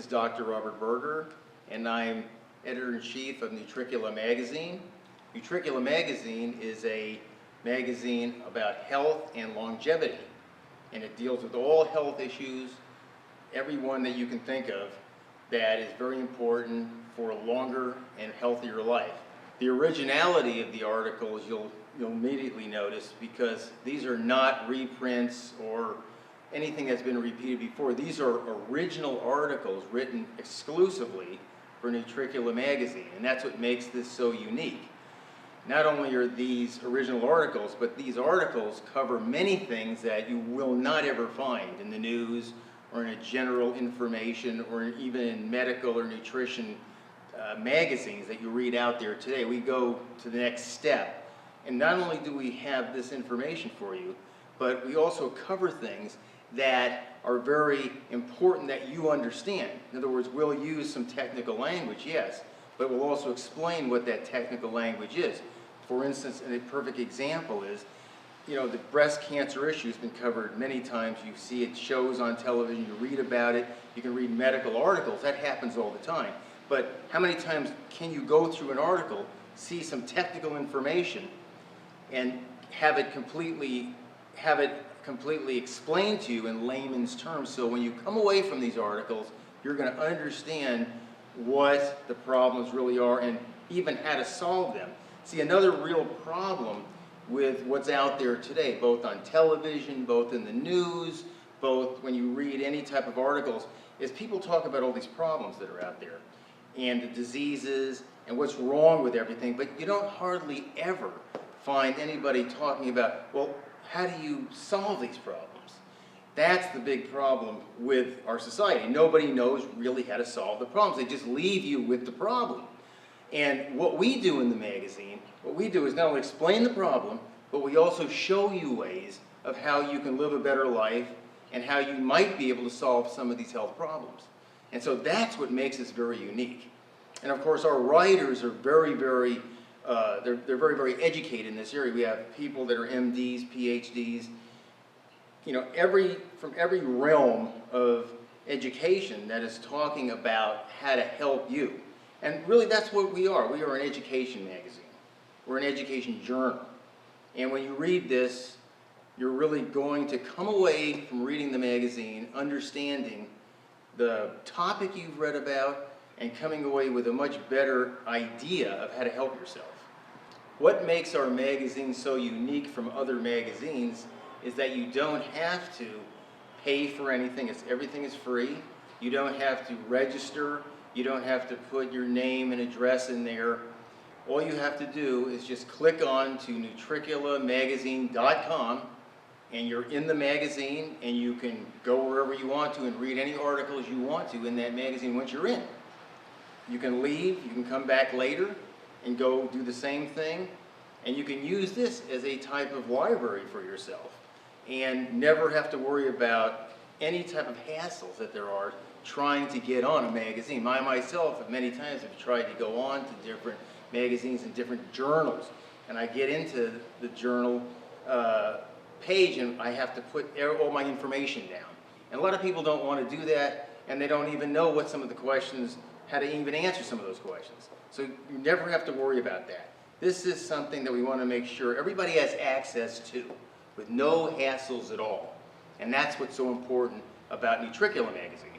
is Dr. Robert Berger, and I'm Editor-in-Chief of Nutricula magazine. Nutricula magazine is a magazine about health and longevity, and it deals with all health issues, every one that you can think of that is very important for a longer and healthier life. The originality of the articles you'll immediately notice, because these are not reprints or anything that's been repeated before. These are original articles written exclusively for Nutricula magazine, and that's what makes this so unique. Not only are these original articles, but these articles cover many things that you will not ever find in the news or in a general information or even in medical or nutrition magazines that you read out there today. We go to the next step, and not only do we have this information for you, but we also cover things that are very important that you understand. In other words, we'll use some technical language, yes, but we'll also explain what that technical language is. For instance, a perfect example is, the breast cancer issue has been covered many times. You see it shows on television, you read about it, you can read medical articles. That happens all the time. But how many times can you go through an article, see some technical information, and have it completely explained to you in layman's terms? So when you come away from these articles, you're going to understand what the problems really are and even how to solve them. See, another real problem with what's out there today, both on television, both in the news, both when you read any type of articles, is people talk about all these problems that are out there and the diseases and what's wrong with everything, but you don't hardly ever find anybody talking about, well, how do you solve these problems? That's the big problem with our society. Nobody knows really how to solve the problems. They just leave you with the problem. And what we do in the magazine, what we do is not only explain the problem, but we also show you ways of how you can live a better life and how you might be able to solve some of these health problems. And so that's what makes us very unique. And of course, our writers are very, very educated in this area. We have people that are MDs, PhDs, from every realm of education that is talking about how to help you. And really, that's what we are. We are an education magazine. We're an education journal. And when you read this, you're really going to come away from reading the magazine understanding the topic you've read about and coming away with a much better idea of how to help yourself. What makes our magazine so unique from other magazines is that you don't have to pay for anything. Everything is free. You don't have to register. You don't have to put your name and address in there. All you have to do is just click on to nutriculamagazine.com, and you're in the magazine, and you can go wherever you want to and read any articles you want to in that magazine once you're in. You can leave, you can come back later and go do the same thing, and you can use this as a type of library for yourself and never have to worry about any type of hassles that there are trying to get on a magazine. I myself have many times have tried to go on to different magazines and different journals, and I get into the journal page and I have to put all my information down. And a lot of people don't want to do that, and they don't even know what some of the questions, how to even answer some of those questions. So you never have to worry about that. This is something that we want to make sure everybody has access to with no hassles at all. And that's what's so important about Nutricula magazine.